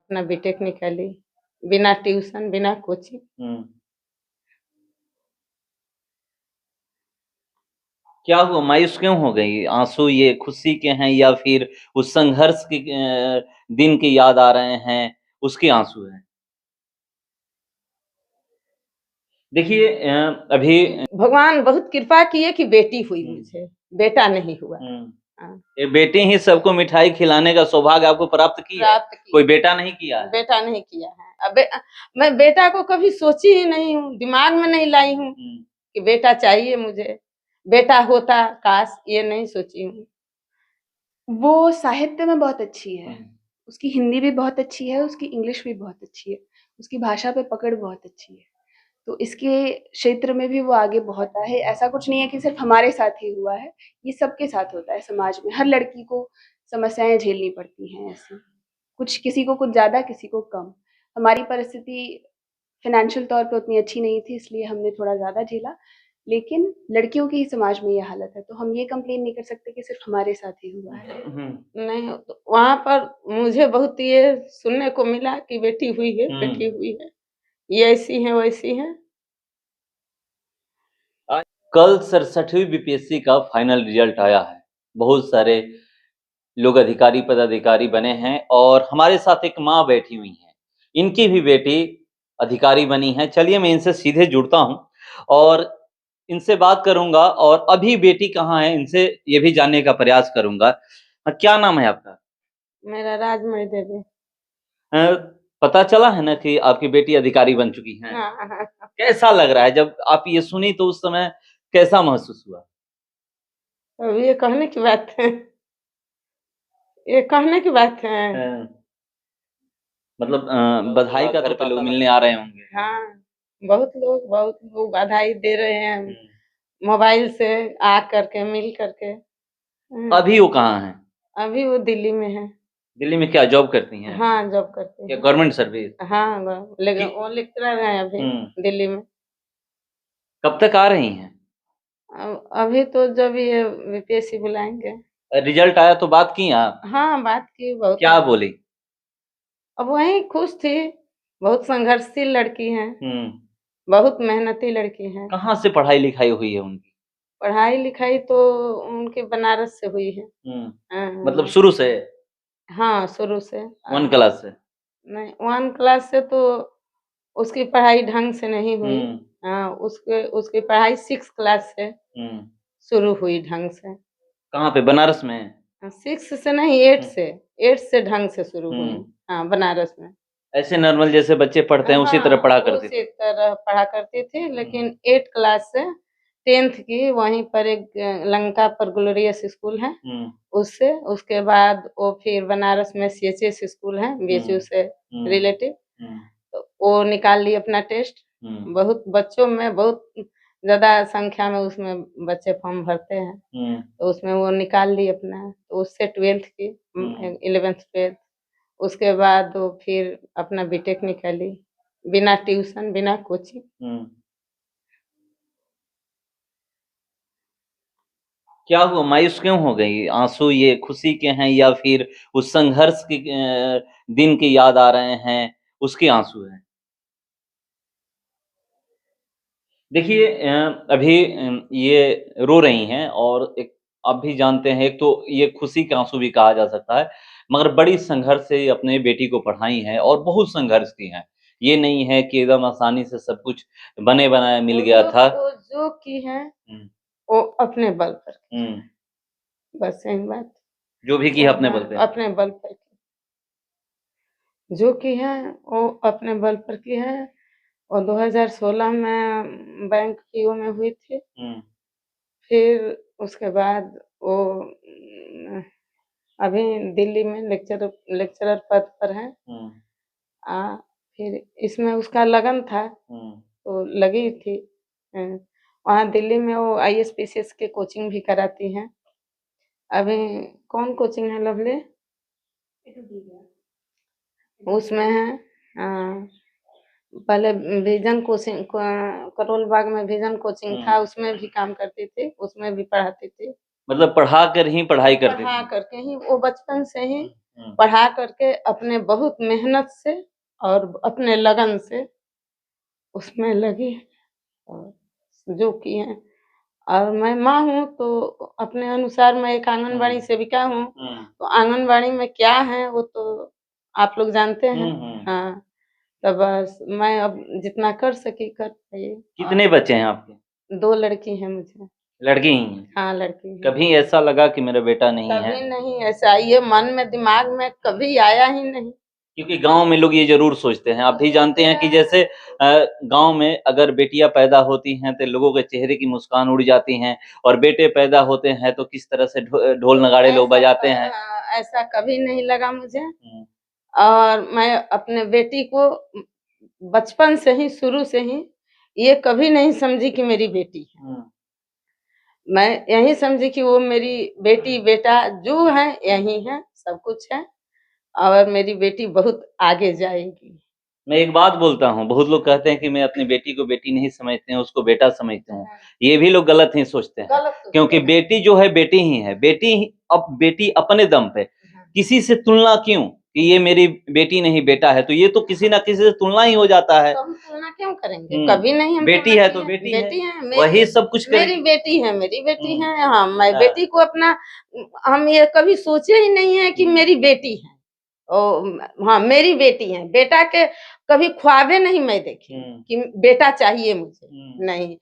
अपना बीटेक निकाली, बिना ट्यूशन, बिना कोचिंग। क्या हुआ, मायूस क्यों हो गई? आंसू ये खुशी के हैं या फिर उस संघर्ष के दिन की याद आ रहे हैं, उसके आंसू हैं? देखिए अभी भगवान बहुत कृपा किए कि बेटी हुई मुझे, बेटा नहीं हुआ। ये बेटी ही सबको मिठाई खिलाने का सौभाग्य आपको प्राप्त की है, कोई बेटा नहीं किया है। बेटा नहीं किया है। मैं बेटा को कभी सोची ही नहीं हूँ, दिमाग में नहीं लाई हूँ कि बेटा चाहिए मुझे, बेटा होता काश, ये नहीं सोची हूँ। वो साहित्य में बहुत अच्छी है, उसकी हिंदी भी बहुत अच्छी है, उसकी इंग्लिश भी बहुत अच्छी है, उसकी भाषा पे पकड़ बहुत अच्छी है। तो इसके क्षेत्र में भी वो आगे बहुत है। ऐसा कुछ नहीं है कि सिर्फ हमारे साथ ही हुआ है, ये सबके साथ होता है समाज में। हर लड़की को समस्याएं झेलनी पड़ती हैं ऐसी, कुछ किसी को कुछ ज़्यादा, किसी को कम। हमारी परिस्थिति फ़ाइनेंशियल तौर पे उतनी अच्छी नहीं थी, इसलिए हमने थोड़ा ज़्यादा झेला, लेकिन लड़कियों की ही समाज में ये हालत है, तो हम ये कंप्लेन नहीं कर सकते कि सिर्फ हमारे साथ ही हुआ है। नहीं, तो वहाँ पर मुझे बहुत ये सुनने को मिला कि बेटी हुई है, बेटी हुई है, ये ऐसी है, वैसी है। कल 67वीं बीपीएससी का फाइनल रिजल्ट आया है। बहुत सारे लोग अधिकारी पदाधिकारी बने हैं और हमारे साथ एक माँ बैठी हुई हैं। इनकी भी बेटी अधिकारी बनी है। चलिए मैं इनसे सीधे जुड़ता हूँ और इनसे बात करूंगा और अभी बेटी कहाँ है इनसे ये भी जानने का प्रयास करूंगा। क्या नाम है आपका? मेरा राजमणि देवी। पता चला है ना कि आपकी बेटी अधिकारी बन चुकी है? हाँ। कैसा लग रहा है जब आप ये सुनी, तो उस समय कैसा महसूस हुआ? अब ये कहने की बात है, ये कहने की बात है। मतलब बधाई का घर पे लोग मिलने आ रहे होंगे। हाँ, बहुत लोग बधाई दे रहे हैं मोबाइल से, आ करके मिल करके। अभी वो कहाँ है? अभी वो दिल्ली में है। दिल्ली में क्या जॉब करती हैं? हाँ, जॉब करती या है। Government service? हाँ, लेकिन वो लेक्चरर हैं अभी दिल्ली में। कब तक आ रही हैं? अभी तो जब ये बीपीएससी बुलाएंगे। रिजल्ट आया तो बात की आप? हाँ, बात की बहुत। क्या बोली? अब वही खुश थी, बहुत संघर्षशील लड़की हैं, बहुत मेहनती लड़की हैं। कहाँ से पढ़ाई लिखाई हुई है उनकी? पढ़ाई लिखाई तो उनकी बनारस से हुई है। मतलब शुरू से? हाँ, शुरू से। 1 क्लास से? नहीं, 1 क्लास से तो उसकी पढ़ाई ढंग से नहीं हुई। हाँ, उसकी पढ़ाई 6 क्लास से शुरू हुई ढंग से। कहाँ पे, बनारस में? 6 से नहीं, 8 से, 8 से ढंग से शुरू हुई। हाँ, बनारस में। ऐसे नॉर्मल जैसे बच्चे पढ़ते हैं उसी तरह पढ़ा करती थी? उसी तरह पढ़ा करती थी, लेकिन 8 क्लास से 10th की वहीं पर एक लंका पर ग्लोरियस स्कूल है, उससे। उसके बाद वो फिर बनारस में सीएचएस स्कूल है, बीएचयू से रिलेटिव, तो वो निकाल ली अपना टेस्ट। बहुत बच्चों में बहुत ज़्यादा संख्या में उसमें बच्चे फॉर्म भरते हैं, तो उसमें वो निकाल ली अपना, तो उससे 12th की 11th 12th। उसके बाद वो फिर अपना बीटेक निकाली, बिना ट्यूशन, बिना कोचिंग। क्या हुआ, मायूस क्यों हो गई? आंसू ये खुशी के हैं या फिर उस संघर्ष के दिन की याद आ रहे हैं, उसके आंसू हैं? देखिए अभी ये रो रही हैं और एक आप भी जानते हैं, एक तो ये खुशी के आंसू भी कहा जा सकता है, मगर बड़ी संघर्ष से अपने बेटी को पढ़ाई हैं और बहुत संघर्ष की हैं। ये नहीं है कि एकदम आसानी से सब कुछ बने-बनाए मिल गया था। वो जो की है वो अपने बल पर, बस यही बात। जो भी की है अपने बल पे। अपने बल पर जो की है वो अपने बल पर की है। और 2016 में बैंक पीओ में हुई थी। फिर उसके बाद वो अभी दिल्ली में लेक्चरर पद पर है। फिर इसमें उसका लगन था, तो लगी थी। वहाँ दिल्ली में वो आईएएस पीसीएस के कोचिंग भी कराती हैं। अभी कौन कोचिंग है लवली? उसमें है पहले विजन कोचिंग, करोल बाग में विजन कोचिंग था, उसमें भी काम करती थी, उसमें भी पढ़ाती थी। मतलब पढ़ा कर ही पढ़ाई करती पढ़ा थी? करके ही वो बचपन से ही पढ़ा करके अपने बहुत मेहनत से और अपने लगन से उसमें लगी और जो किए हैं। और मैं माँ हूँ तो अपने अनुसार मैं एक आंगनबाड़ी सेविका हूँ, तो आंगनबाड़ी में क्या है वो तो आप लोग जानते हैं। हाँ, तो बस मैं अब जितना कर सकी कर पाई। कितने बच्चे हैं आपके? 2 लड़की हैं मुझे। लड़की ही हैं? हाँ, लड़की हैं। कभी ऐसा लगा कि मेरा बेटा नहीं है? कभी नहीं ऐसा, ये मन में दिमाग में कभी आया ही नहीं। क्योंकि गांव में लोग ये जरूर सोचते हैं, आप भी जानते हैं कि जैसे गांव में अगर बेटियां पैदा होती हैं तो लोगों के चेहरे की मुस्कान उड़ जाती हैं, और बेटे पैदा होते हैं तो किस तरह से ढोल नगाड़े लोग बजाते हैं। ऐसा कभी नहीं लगा मुझे। और मैं अपने बेटी को बचपन से ही, शुरू से ही ये कभी नहीं समझी कि मेरी बेटी है। मैं यही समझी कि वो मेरी बेटी बेटा जो है यही है, सब कुछ है और मेरी बेटी बहुत आगे जाएगी। मैं एक बात बोलता हूँ, बहुत लोग कहते हैं कि मैं अपनी बेटी को बेटी नहीं समझते हैं, उसको बेटा समझते हूँ। ये भी लोग गलत ही सोचते हैं, क्योंकि बेटी जो है बेटी ही है। अब बेटी अपने दम पे, किसी से तुलना क्यों कि ये मेरी बेटी नहीं बेटा है, तो ये तो किसी ना किसी से तुलना ही हो जाता है। तो हम तुलना क्यों करेंगे? कभी नहीं। हम बेटी है तो बेटी है, वही सब कुछ मेरी बेटी है, मेरी बेटी है। हाँ, मैं बेटी को अपना, हम ये कभी सोचे ही नहीं है कि मेरी बेटी है। हाँ, मेरी बेटी है। बेटा के कभी ख्वाबे नहीं मैं देखी कि बेटा चाहिए मुझे, नहीं।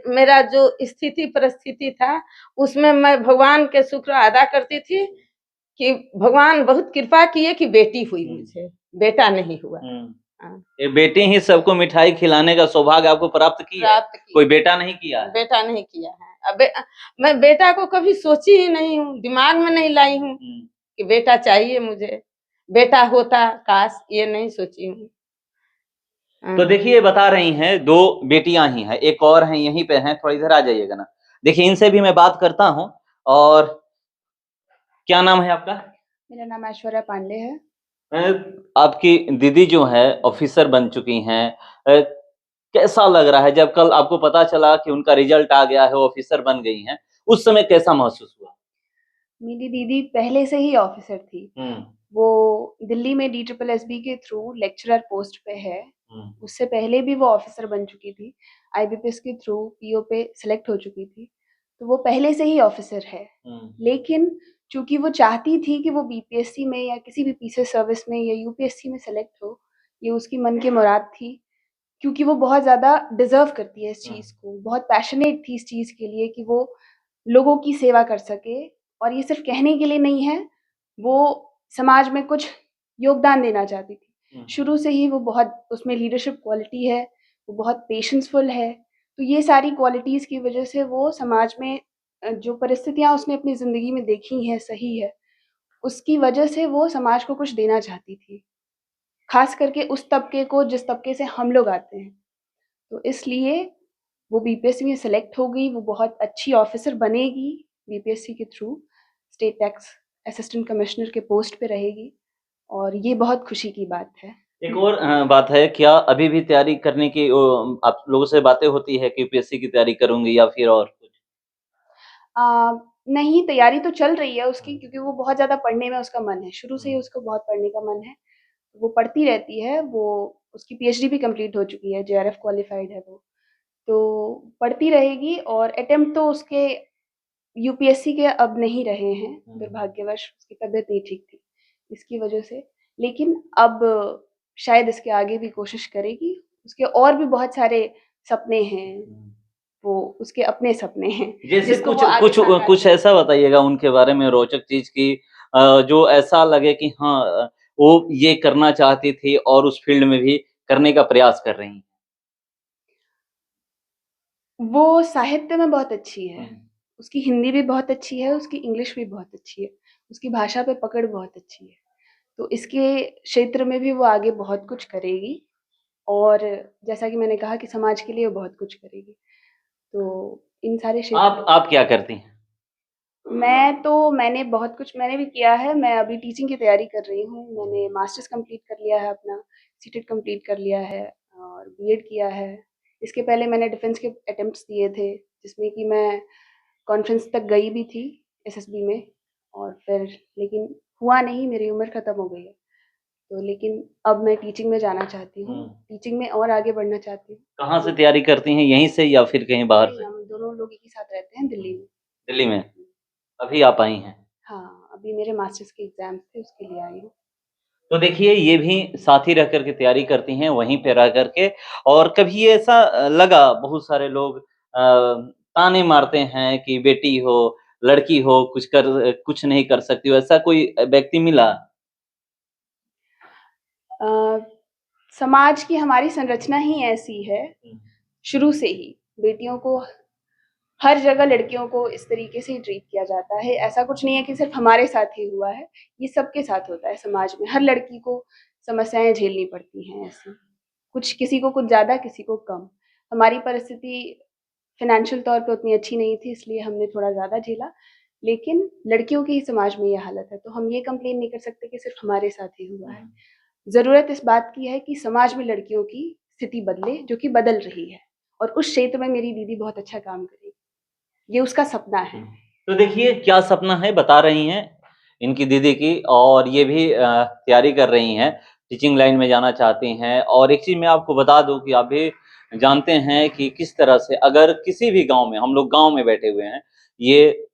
मेरा जो स्थिति परिस्थिति था उसमें मैं भगवान के शुक्र अदा करती थी कि भगवान बहुत कृपा किए कि बेटी हुई मुझे, बेटा नहीं हुआ। ये बेटी ही सबको मिठाई खिलाने का सौभाग्य आपको प्राप्त किया, कोई बेटा नहीं किया है। बेटा नहीं किया है। अब मैं बेटा को कभी सोची ही नहीं हूँ, दिमाग में नहीं लाई हूँ कि बेटा चाहिए मुझे, बेटा होता काश, ये नहीं सोची हूँ। तो देखिए, बता रही हैं 2 बेटियां ही हैं, एक और हैं यहीं पे हैं, थोड़ा इधर आ जाइएगा ना। देखिए, इनसे भी मैं बात करता हूँ। और क्या नाम है आपका? मेरा नाम ऐश्वर्या पांडे है। आपकी दीदी जो है ऑफिसर बन चुकी हैं, कैसा लग रहा है जब कल आपको पता चला कि उनका रिजल्ट आ गया है, ऑफिसर बन गई हैं, उस समय कैसा महसूस हुआ? मेरी दीदी पहले से ही ऑफिसर थी। वो दिल्ली में DSSB के थ्रू लेक्चरर पोस्ट पे है। उससे पहले भी वो ऑफिसर बन चुकी थी। IBPS के थ्रू PO पे सिलेक्ट हो चुकी थी, तो वो पहले से ही ऑफिसर है। लेकिन चूंकि वो चाहती थी कि वो BPSC में या किसी भी पीसीएस सर्विस में या UPSC में सेलेक्ट हो, ये उसकी मन की मुराद थी, क्योंकि वो बहुत ज़्यादा डिज़र्व करती है इस चीज़ को, बहुत पैशनेट थी इस चीज़ के लिए कि वो लोगों की सेवा कर सके। और ये सिर्फ कहने के लिए नहीं है, वो समाज में कुछ योगदान देना चाहती थी। शुरू से ही वो बहुत उसमें लीडरशिप क्वालिटी है, वो बहुत पेशेंसफुल है। तो ये सारी क्वालिटीज़ की वजह से वो समाज में जो परिस्थितियाँ उसने अपनी ज़िंदगी में देखी हैं, सही है, उसकी वजह से वो समाज को कुछ देना चाहती थी। ख़ास करके उस तबके को जिस तबके से हम लोग आते हैं। तो इसलिए वो BPSC में सेलेक्ट हो गई, वो बहुत अच्छी ऑफिसर बनेगी BPSC के through, state tax assistant commissioner के पोस्ट पे रहेगी, और ये बहुत खुशी की बात है। एक और बात है, क्या अभी भी तैयारी करने की आप लोगों से बातें होती है कि यूपीएससी की तैयारी करूंगी या फिर और कुछ? नहीं, तैयारी तो चल रही है उसकी, क्योंकि वो बहुत ज़्यादा पढ़ने में उसका मन है, शुरू से ही उसको बहुत पढ़ने का मन है। वो पढ़ती रहती है, वो उसकी PhD भी कंप्लीट हो चुकी है, JRF क्वालिफाइड है वो। तो पढ़ती रहेगी, और अटेम्प्ट तो उसके UPSC के अब नहीं रहे हैं, दुर्भाग्यवश उसकी तबीयत नहीं ठीक थी, इसकी वजह से। लेकिन अब शायद इसके आगे भी कोशिश करेगी। उसके और भी बहुत सारे सपने हैं, वो उसके अपने सपने हैं, जैसे जिसको कुछ वो आगे कुछ साकार कुछ ऐसा बताइएगा उनके बारे में, रोचक चीज की, जो ऐसा लगे कि हाँ, वो ये करना चाहती थी और उस फील्ड में भी करने का प्रयास कर रही हैं। वो साहित्य में बहुत अच्छी है। उसकी हिंदी भी बहुत अच्छी है, उसकी इंग्लिश भी बहुत अच्छी है, उसकी भाषा पे पकड़ बहुत अच्छी है। तो इसके क्षेत्र में भी वो आगे बहुत कुछ करेगी, और जैसा कि मैंने कहा कि समाज के लिए वो बहुत कुछ करेगी। तो इन सारे क्षेत्र आप क्या करती हैं? मैंने बहुत कुछ मैंने भी किया है। मैं अभी टीचिंग की तैयारी कर रही हूँ। मैंने मास्टर्स कंप्लीट कर लिया है अपना, सीटेट कंप्लीट कर लिया है, और बीएड किया है। इसके पहले मैंने डिफेंस के अटेम्प्ट्स दिए थे, जिसमें कि मैं कॉन्फ्रेंस तक गई भी थी एसएसबी में, और फिर लेकिन हुआ नहीं, मेरी उम्र खत्म हो गई है। तो लेकिन अब मैं टीचिंग में जाना चाहती हूँ, टीचिंग में और आगे बढ़ना चाहती हूँ। कहाँ से तैयारी करती हैं, यहीं से या फिर कहीं बाहर से? हम दोनों लोग एक ही साथ रहते हैं दिल्ली में। दिल्ली में अभी आप आई हैं? हाँ, अभी मेरे मास्टर्स के एग्जाम थे, उसके लिए आई हूँ। तो देखिए ये भी साथ ही रह करके तैयारी करती हैं वहीं पे रह करके, और कभी ऐसा लगा, बहुत सारे लोग ताने मारते हैं कि बेटी हो, लड़की हो, कुछ नहीं कर सकती हो, ऐसा कोई व्यक्ति मिला? अ, समाज की हमारी संरचना ही ऐसी है शुरू से ही, बेटियों को हर जगह लड़कियों को इस तरीके से ही ट्रीट किया जाता है। ऐसा कुछ नहीं है कि सिर्फ हमारे साथ ही हुआ है, ये सबके साथ होता है समाज में। हर लड़की को समस्याएं झेलनी पड़ती हैं ऐसी, कुछ किसी को कुछ ज़्यादा, किसी को कम। हमारी परिस्थिति फ़ाइनेंशियल तौर पे उतनी अच्छी नहीं थी, इसलिए हमने थोड़ा ज़्यादा झेला, लेकिन लड़कियों की ही समाज में ये हालत है, तो हम ये कंप्लेन नहीं कर सकते कि सिर्फ हमारे साथ ही हुआ है। ज़रूरत इस बात की है कि समाज में लड़कियों की स्थिति बदले, जो कि बदल रही है, और उस क्षेत्र में मेरी दीदी बहुत अच्छा काम करेगी। ये उसका सपना है। तो देखिए क्या सपना है बता रही हैं इनकी दीदी की, और ये भी तैयारी कर रही हैं, टीचिंग लाइन में जाना चाहती हैं। और एक चीज़ मैं आपको बता दूं कि आप भी जानते हैं कि किस तरह से अगर किसी भी गांव में, हम लोग गांव में बैठे हुए हैं, ये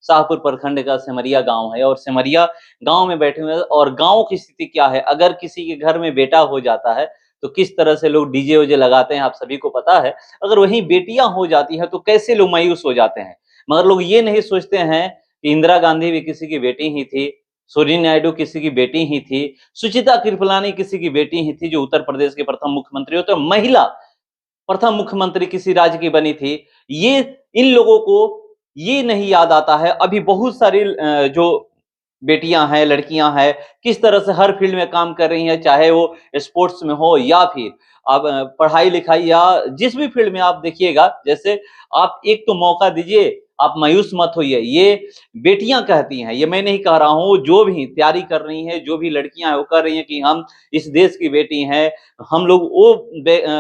शाहपुर प्रखंड का सिमरिया गांव है, और सिमरिया गांव में बैठे हुए हैं, और गांव की स्थिति क्या है, अगर किसी के घर में बेटा हो जाता है तो किस तरह से लोग डीजे वजे लगाते हैं, आप सभी को पता है। अगर वहीं बेटियां हो जाती हैं तो कैसे लोग मायूस हो जाते हैं। मगर लोग ये नहीं सोचते हैं कि इंदिरा गांधी भी किसी की बेटी ही थी, सोनिया नायडू किसी की बेटी ही थी, सुचिता कृपलानी किसी की बेटी ही थी, जो उत्तर प्रदेश के प्रथम मुख्यमंत्री होते, महिला प्रथम मुख्यमंत्री किसी राज्य की बनी थी। ये इन लोगों को ये नहीं याद आता है। अभी बहुत सारी जो बेटियां हैं, लड़कियां हैं, किस तरह से हर फील्ड में काम कर रही हैं, चाहे वो स्पोर्ट्स में हो या फिर अब पढ़ाई लिखाई या जिस भी फील्ड में आप देखिएगा। जैसे आप एक तो मौका दीजिए, आप मायूस मत होइए। ये बेटियां कहती हैं, ये मैं नहीं कह रहा हूं, जो भी तैयारी कर रही हैं, जो भी लड़कियां हैं वो कह रही हैं कि हम इस देश की बेटी हैं, हम लोग वो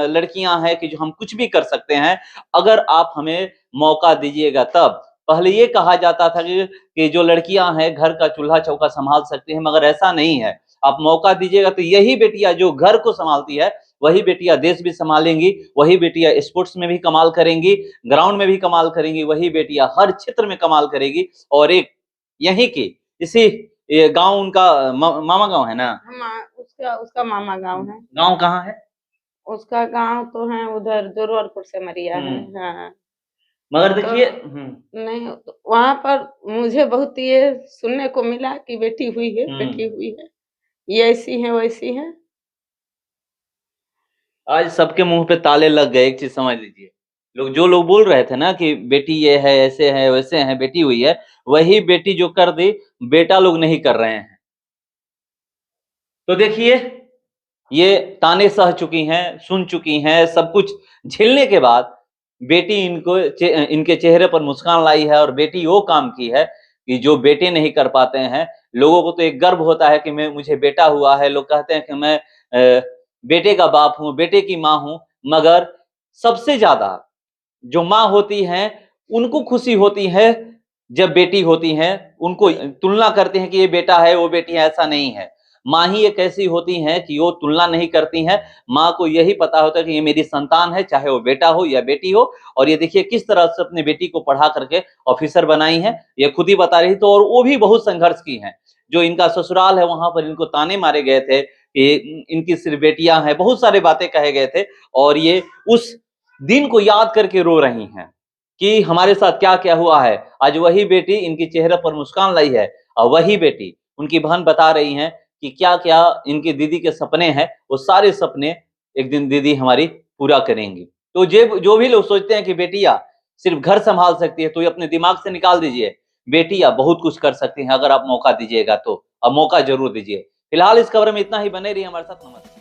लड़कियां हैं कि जो हम कुछ भी कर सकते हैं, अगर आप हमें मौका दीजिएगा तब। पहले ये कहा जाता था कि जो लड़कियां हैं घर का चूल्हा चौका संभाल सकती हैं, मगर ऐसा नहीं है। आप मौका दीजिएगा तो यही बेटियां जो घर को संभालती है, वही बेटियां देश भी संभालेंगी, वही बेटियां स्पोर्ट्स में भी कमाल करेंगी, ग्राउंड में भी कमाल करेंगी, वही बेटियां हर क्षेत्र में कमाल करेगी। और एक यहीं की इसी गांव उनका मामा गांव है ना? उसका उसका मामा गांव है। गांव कहाँ है उसका गांव तो है उधर जोरवरपुर से मरिया है। हाँ, मगर देखिए नहीं वहां पर मुझे बहुत ये सुनने को मिला कि बेटी हुई है, बेटी हुई है, ये ऐसी है वैसी है। आज सबके मुंह पे ताले लग गए। एक चीज समझ लीजिए, जो लोग बोल रहे थे ना कि बेटी ये है, ऐसे है, वैसे है, बेटी हुई है, वही बेटी जो कर दी, बेटा लोग नहीं कर रहे हैं। तो देखिए ये ताने सह चुकी हैं, सुन चुकी हैं, सब कुछ झेलने के बाद बेटी इनके चेहरे पर मुस्कान लाई है, और बेटी वो काम की है कि जो बेटे नहीं कर पाते हैं। लोगों को तो एक गर्व होता है कि मुझे बेटा हुआ है, लोग कहते हैं कि मैं बेटे का बाप हूं, बेटे की मां हूं, मगर सबसे ज्यादा जो माँ होती हैं उनको खुशी होती है जब बेटी होती है। उनको तुलना करते हैं कि ये बेटा है, वो बेटी है, ऐसा नहीं है। माँ ही एक ऐसी होती हैं कि वो तुलना नहीं करती हैं। माँ को यही पता होता है कि ये मेरी संतान है, चाहे वो बेटा हो या बेटी हो। और ये देखिए किस तरह से अपनी बेटी को पढ़ा करके ऑफिसर बनाई है, ये खुद ही बता रही। तो और वो भी बहुत संघर्ष की हैं। जो इनका ससुराल है वहां पर इनको ताने मारे गए थे कि इनकी सिर्फ बेटियां हैं, बहुत सारे बातें कहे गए थे, और ये उस दिन को याद करके रो रही हैं कि हमारे साथ क्या क्या हुआ है। आज वही बेटी इनके चेहरे पर मुस्कान लाई है, और वही बेटी उनकी बहन बता रही हैं कि क्या क्या इनकी दीदी के सपने हैं, वो सारे सपने एक दिन दीदी हमारी पूरा करेंगी। तो जो भी लोग सोचते हैं कि बेटियां सिर्फ घर संभाल सकती है, तो ये अपने दिमाग से निकाल दीजिए। बेटियां बहुत कुछ कर सकती हैं अगर आप मौका दीजिएगा तो। अब मौका जरूर दीजिए। फिलहाल इस खबर में इतना ही, बने रहिए हमारे साथ। नमस्कार।